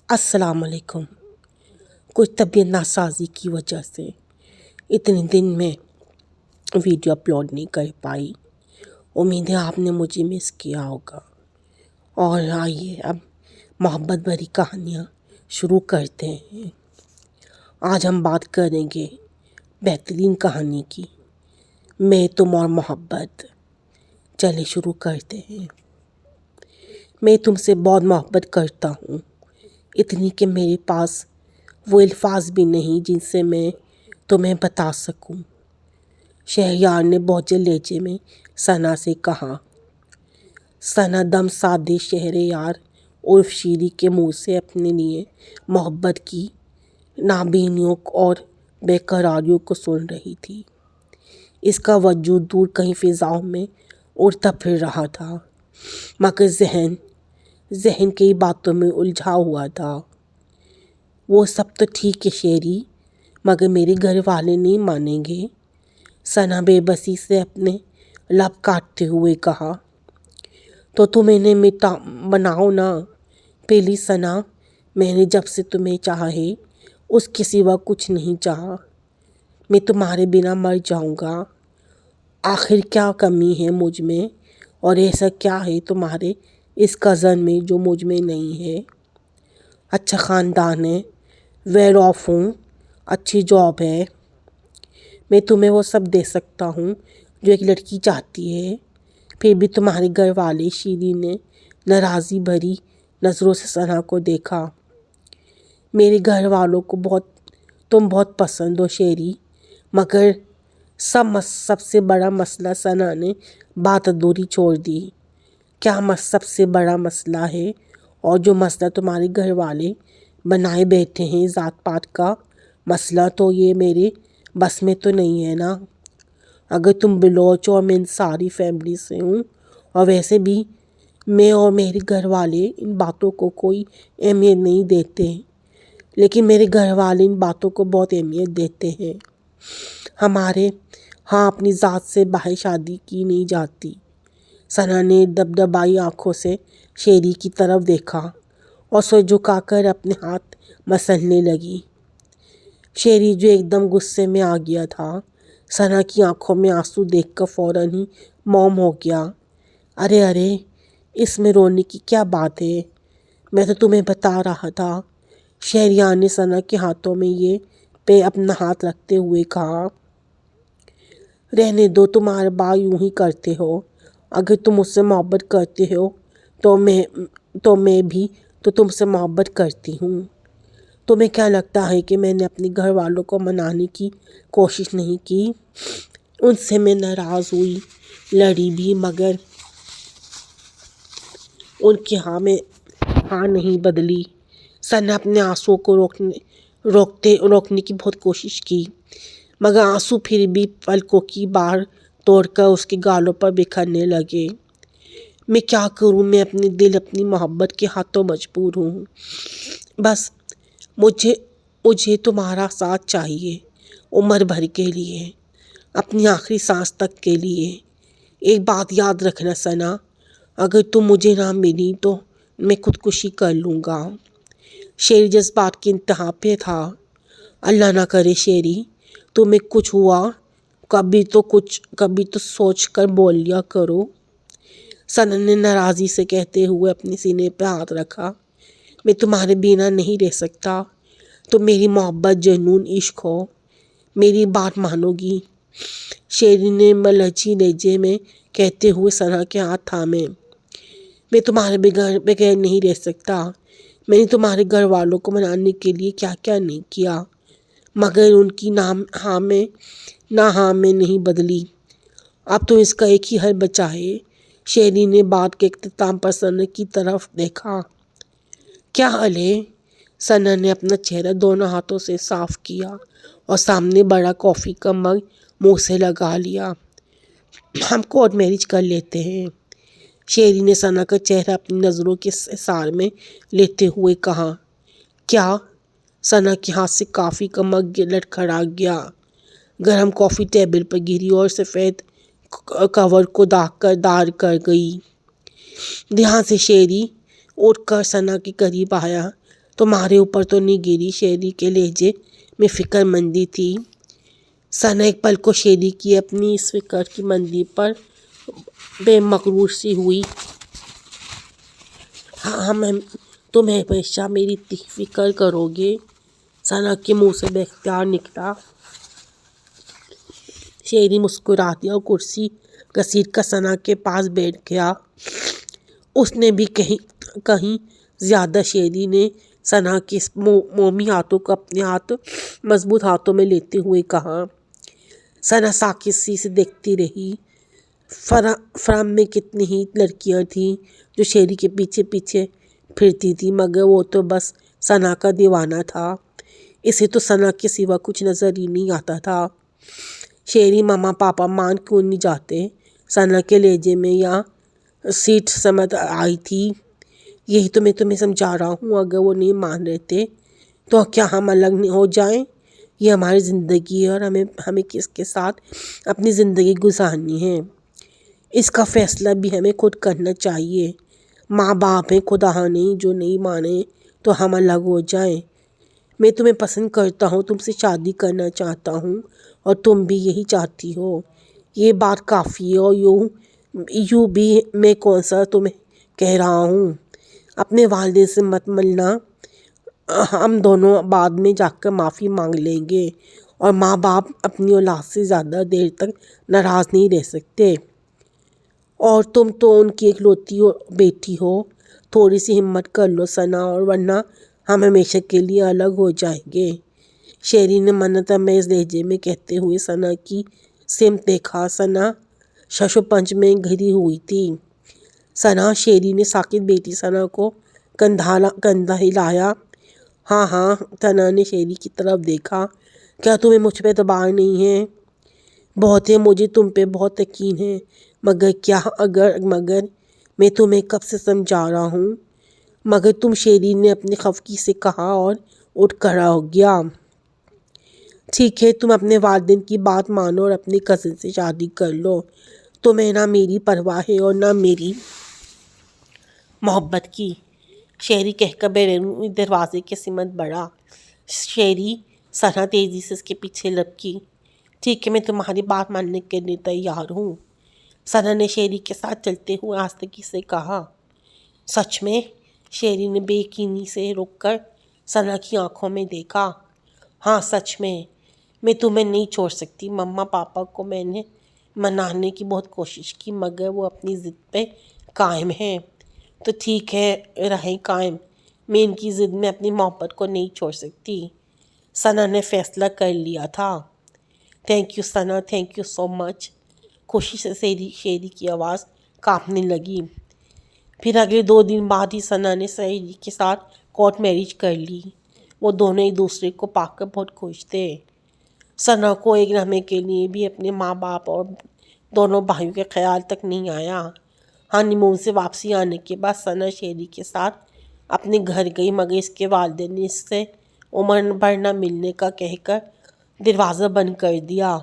अस्सलाम वालेकुम। कुछ तबीयत नासाजी की वजह से इतने दिन में वीडियो अपलोड नहीं कर पाई। उम्मीद है आपने मुझे मिस किया होगा। और आइए अब मोहब्बत भरी कहानियाँ शुरू करते हैं। आज हम बात करेंगे बेहतरीन कहानी की, मैं तुम और मोहब्बत। चलिए शुरू करते हैं। मैं तुमसे बहुत मोहब्बत करता हूँ, इतनी कि मेरे पास वो अल्फाज भी नहीं जिनसे मैं तुम्हें बता सकूं। शहरयार ने बोझिल लहजे में सना से कहा। सना दम सादे शहरयार उर्फ शीरी के मुंह से अपने लिए मोहब्बत की नाबीनियों और बेकरारियों को सुन रही थी। इसका वजूद दूर कहीं फिजाओं में उड़ता फिर रहा था, मगर जहन कई बातों में उलझा हुआ था। वो सब तो ठीक है शेरी, मगर मेरे घर वाले नहीं मानेंगे। सना बेबसी से अपने लब काटते हुए कहा। तो तुम इन्हें मिटा बनाओ ना। पहली सना, मैंने जब से तुम्हें चाहा है उसके सिवा कुछ नहीं चाहा। मैं तुम्हारे बिना मर जाऊंगा। आखिर क्या कमी है मुझ में, और ऐसा क्या है तुम्हारे इस कज़न में जो मुझ में नहीं है। अच्छा ख़ानदान है, वेल ऑफ हूँ, अच्छी जॉब है। मैं तुम्हें वो सब दे सकता हूँ जो एक लड़की चाहती है। फिर भी तुम्हारे घर वाले, शीरी ने नाराज़ी भरी नज़रों से सना को देखा। मेरे घर वालों को तुम बहुत पसंद हो शेरी, मगर सबसे बड़ा मसला, सना ने बात अधूरी छोड़ दी। क्या सबसे बड़ा मसला है? और जो मसला तुम्हारे घर वाले बनाए बैठे हैं ज़ात पात का मसला, तो ये मेरे बस में तो नहीं है ना। अगर तुम बलोच और मैं सारी फैमिली से हूँ, और वैसे भी मैं और मेरे घर वाले इन बातों को कोई अहमियत नहीं देते, लेकिन मेरे घर वाले इन बातों को बहुत अहमियत देते हैं। हमारे हाँ अपनी ज़ात से बाहर शादी की नहीं जाती। सना ने दबदबाई आंखों से शेरी की तरफ देखा और सर झुकाकर अपने हाथ मसलने लगी। शेरी जो एकदम गुस्से में आ गया था, सना की आंखों में आंसू देखकर फौरन ही मौन हो गया। अरे अरे, इसमें रोने की क्या बात है? मैं तो तुम्हें बता रहा था। शहरियार ने सना के हाथों में ये पे अपना हाथ रखते हुए कहा। रहने दो, तुम्हारे बा यूं ही करते हो। अगर तुम मुझसे मोहब्बत करते हो तो मैं भी तो तुमसे मोहब्बत करती हूँ। तुम्हें क्या लगता है कि मैंने अपने घर वालों को मनाने की कोशिश नहीं की? उनसे मैं नाराज़ हुई, लड़ी भी, मगर उनकी हाँ नहीं बदली। सना अपने आंसुओं को रोकने की बहुत कोशिश की, मगर आंसू फिर भी पलकों की बाढ़ तोड़कर उसके गालों पर बिखरने लगे। मैं क्या करूं? मैं अपने दिल, अपनी मोहब्बत के हाथों मजबूर हूँ। बस मुझे तुम्हारा साथ चाहिए, उम्र भर के लिए, अपनी आखिरी सांस तक के लिए। एक बात याद रखना सना, अगर तुम मुझे ना मिली तो मैं खुदकुशी कर लूँगा। शेरी जज्बात की इंतहा पे था। अल्लाह ना करे शेरी, तुम्हें कुछ हुआ, कभी तो सोच कर बोल लिया करो। सना ने नाराज़ी से कहते हुए अपने सीने पर हाथ रखा। मैं तुम्हारे बिना नहीं रह सकता। तो मेरी मोहब्बत जुनून इश्क हो, मेरी बात मानोगी? शेरी ने मलहची लहजे में कहते हुए सना के हाथ थामे। मैं तुम्हारे बगैर नहीं रह सकता। मैंने तुम्हारे घर वालों को मनाने के लिए क्या क्या नहीं किया, मगर उनकी हाँ में नहीं बदली। अब तो इसका एक ही हल बचा है। शेरी ने बात के इख्तिताम पर सना की तरफ देखा। क्या हल है? सना ने अपना चेहरा दोनों हाथों से साफ किया और सामने बड़ा कॉफ़ी का मग मुंह से लगा लिया। हम कोर्ट मैरिज कर लेते हैं। शेरी ने सना का चेहरा अपनी नज़रों के सार में लेते हुए कहा। क्या? सना के हाथ से कॉफ़ी का मग लड़खड़ा गया। गरम कॉफ़ी टेबल पर गिरी और सफ़ेद कवर को दार कर गई। ध्यान से शेरी उठकर सना के करीब आया। تمہارے اوپر تو نہیں گری۔ شیری کے لہجے میں فکر مندی تھی۔ ثنا ایک پل کو شیری کی اپنی اس فکر کی مندی پر بے مغرور سی ہوئی۔ ہاں تم ہمیشہ میری اتنی فکر کرو گے؟ ثنا کے منہ سے بے اختیار نکلا۔ شیری مسکرا دیا اور کرسی گھسیٹ کر ثنا کے پاس بیٹھ گیا۔ اس نے بھی کہیں زیادہ شیری نے ثنا کے مومی ہاتھوں کو اپنے مضبوط ہاتھوں میں لیتے ہوئے کہا۔ ثنا ساکت سی سے دیکھتی رہی۔ فرم میں کتنی ہی لڑکیاں تھیں جو شیری کے پیچھے پیچھے پھرتی تھیں، مگر وہ تو بس ثنا کا دیوانہ تھا۔ اسے تو ثنا کے سوا کچھ نظر ہی نہیں آتا تھا۔ شیری ماما پاپا مان کیوں نہیں جاتے؟ ثنا کے لہجے میں یا سیٹ سمجھ آئی تھی۔ یہی تو میں تمہیں سمجھا رہا ہوں، اگر وہ نہیں مان رہے تھے تو کیا ہم الگ ہو جائیں؟ یہ ہماری زندگی ہے اور ہمیں کس کے ساتھ اپنی زندگی گزارنی ہے، اس کا فیصلہ بھی ہمیں خود کرنا چاہیے۔ ماں باپ ہیں، خدا نہیں، جو نہیں مانے تو ہم الگ ہو جائیں۔ میں تمہیں پسند کرتا ہوں، تم سے شادی کرنا چاہتا ہوں اور تم بھی یہی چاہتی ہو۔ یہ بات کافی ہے، اور یوں بھی میں کون سا تمہیں کہہ رہا ہوں۔ اپنے والدین سے مت ملنا، ہم دونوں بعد میں جا کر معافی مانگ لیں گے، اور ماں باپ اپنی اولاد سے زیادہ دیر تک ناراض نہیں رہ سکتے، اور تم تو ان کی اکلوتی بیٹی ہو۔ تھوڑی سی ہمت کر لو ثنا، اور ورنہ ہم ہمیشہ کے لیے الگ ہو جائیں گے، شیری نے منت آمیز لہجے میں کہتے ہوئے ثنا کی سمت دیکھا۔ ثنا شش و پنج میں گھری ہوئی تھی۔ ثنا، شیری نے ساکت بیٹی ثنا کو کندھا ہلایا۔ ہاں ہاں، ثنا نے شیری کی طرف دیکھا۔ کیا تمہیں مجھ پہ اعتبار نہیں ہے؟ بہت ہے، مجھے تم پہ بہت یقین ہے، مگر میں تمہیں کب سے سمجھا رہا ہوں۔ مگر تم، شیری نے اپنی خفگی سے کہا اور اٹھ کھڑا ہو گیا۔ ٹھیک ہے، تم اپنے والدین کی بات مانو اور اپنی کزن سے شادی کر لو۔ تمہیں نہ میری پرواہ ہے اور نہ میری محبت کی، شیری کہہ کر بیرونی دروازے کے سمت بڑھا۔ شیری، ثنا تیزی سے اس کے پیچھے لپکی۔ ٹھیک ہے، میں تمہاری بات ماننے کے لیے تیار ہوں، ثنا نے شیری کے ساتھ چلتے ہوئے آہستگی سے کہا۔ سچ میں؟ شیری نے بے یقینی سے رک کر ثنا کی آنکھوں میں دیکھا۔ ہاں سچ میں تمہیں نہیں چھوڑ سکتی۔ مما پاپا کو میں نے منانے کی بہت کوشش کی، مگر وہ اپنی ضد پہ قائم ہیں۔ تو ٹھیک ہے، رہیں قائم، میں ان کی ضد میں اپنی محبت کو نہیں چھوڑ سکتی۔ ثنا نے فیصلہ کر لیا تھا۔ Thank you Sana, thank you so much. خوشی سے شیری کی آواز کانپنے لگی۔ پھر اگلے 2 دن بعد ہی ثنا نے شیری کے ساتھ کورٹ میرج کر لی۔ وہ دونوں ایک دوسرے کو پا کر بہت خوش تھے۔ ثنا کو ایک لمحے کے لیے بھی اپنے ماں باپ اور دونوں بھائیوں کے خیال تک نہیں آیا۔ ہانی مون سے واپسی آنے کے بعد ثنا شیری کے ساتھ اپنے گھر گئی، مگر اس کے والدین نے اس سے عمر بھر نہ ملنے کا کہہ کر دروازہ بند کر دیا۔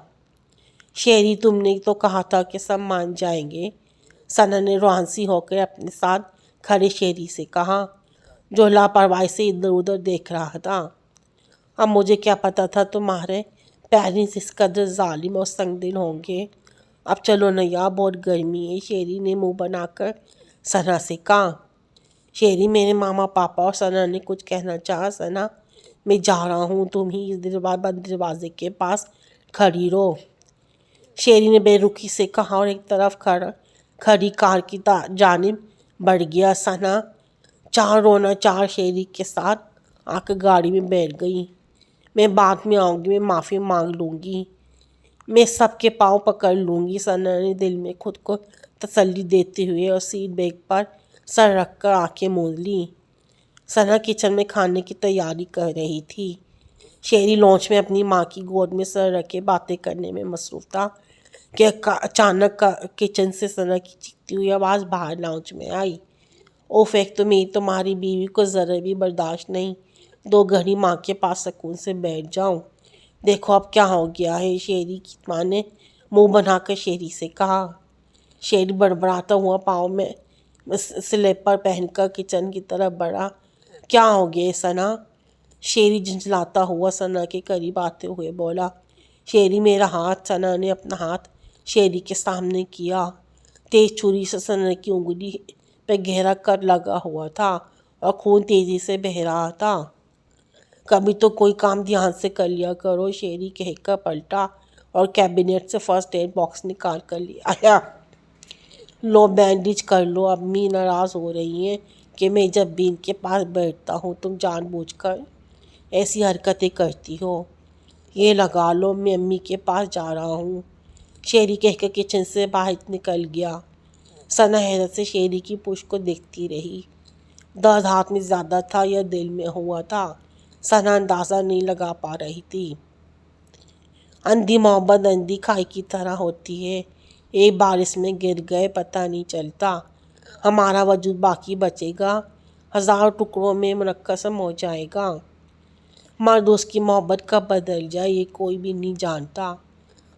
شیری، تم نے تو کہا تھا کہ سب مان جائیں گے، ثنا نے روحان سی ہو کر اپنے ساتھ کھڑے شیری سے کہا، جو لاپرواہی سے ادھر ادھر دیکھ رہا تھا۔ اب مجھے کیا پتا تھا تمہارے پیرنٹس اس قدر ظالم اور سنگ دل ہوں گے۔ اب چلو نا یار، بہت گرمی ہے، شیری نے منہ بنا کر ثنا سے کہا۔ شیری، میرے ماما پاپا اور ثنا نے کچھ کہنا چاہا۔ ثنا، میں جا رہا ہوں، تم ہی اس بند دروازے کے پاس کھڑی رہو، شیری نے بے رخی سے کہا اور ایک طرف کھڑی کار کی جانب بڑھ گیا۔ ثنا چار رونا چار شیری کے ساتھ آ کر گاڑی میں بیٹھ گئی۔ میں بعد میں آؤں گی، میں معافی مانگ لوں گی، میں سب کے پاؤں پکڑ لوں گی، ثنا نے دل میں خود کو تسلی دیتے ہوئے اور سیٹ بیلٹ پر سر رکھ کر آنکھیں موند لیں۔ ثنا کچن میں کھانے کی تیاری کر رہی تھی۔ شیری لانچ میں اپنی ماں کی گود میں سر رکھے باتیں کرنے میں مصروف تھا کہ اچانک کچن سے ثنا کی چیختی ہوئی آواز باہر لانچ میں آئی۔ اوف، ایک تو میری تمہاری بیوی کو ذرا بھی برداشت نہیں، 2 گھڑی ماں کے پاس سکون سے بیٹھ جاؤں۔ دیکھو اب کیا ہو گیا ہے، شیری کی ماں نے منہ بنا کر شیری سے کہا۔ شیری بڑبڑاتا ہوا پاؤں میں سلیپر پہن کر کچن کی طرف بڑھا۔ क्या हो गया सना? शेरी झंझलाता हुआ सना के करीब आते हुए बोला। शेरी मेरा हाथ। सना ने अपना हाथ शेरी के सामने किया। तेज छुरी से सना की उंगली पे गहरा कर लगा हुआ था और खून तेजी से बह रहा था। कभी तो कोई काम ध्यान से कर लिया करो, शेरी कहकर पलटा और कैबिनेट से फर्स्ट एड बॉक्स निकाल कर ले आया। लो बैंडेज कर लो। अम्मी नाराज़ हो रही हैं कि मैं जब भी इनके पास बैठता हूँ तुम जानबूझकर ऐसी हरकतें करती हो। ये लगा लो, मैं अम्मी के पास जा रहा हूँ। शेरी कहकर किचन से बाहर निकल गया। सना हैरत से शेरी की पुश्त को देखती रही। दर्द हाथ में ज़्यादा था या दिल में हुआ था, सना अंदाज़ा नहीं लगा पा रही थी। अंधी मोहब्बत अंधी खाई की तरह होती है। एक बार इसमें गिर गए पता नहीं चलता, हमारा वजूद बाकी बचेगा, हज़ारों टुकड़ों में मुनक्कसम हो जाएगा। मर्द उसकी मोहब्बत कब बदल जाए ये कोई भी नहीं जानता।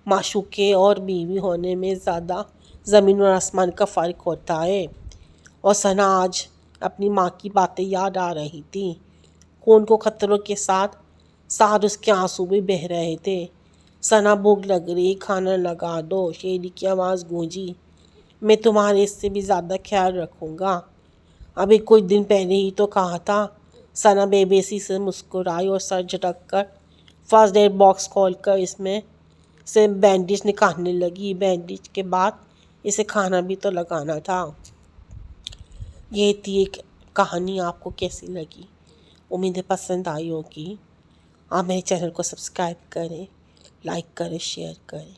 माशूके और बीवी होने में ज़्यादा ज़मीन और आसमान का फ़र्क होता है। और सना आज अपनी माँ की बातें याद आ रही थी। खून को खतरों के साथ साथ उसके आंसू भी बह रहे थे। सना भूख लग रही, खाना लगा दो। शेरी की आवाज़ गूंजी। मैं तुम्हारे इससे भी ज़्यादा ख्याल रखूँगा, अभी कुछ दिन पहले ही तो कहा था। सना बेबसी से मुस्कुराई और सर झटक कर फर्स्ट एड बॉक्स खोलकर इसमें से बैंडेज निकालने लगी। बैंडेज के बाद इसे खाना भी तो लगाना था। ये थी एक कहानी। आपको कैसी लगी? उम्मीद है पसंद आई होगी। आप मेरे चैनल को सब्सक्राइब करें, लाइक करें, शेयर करें।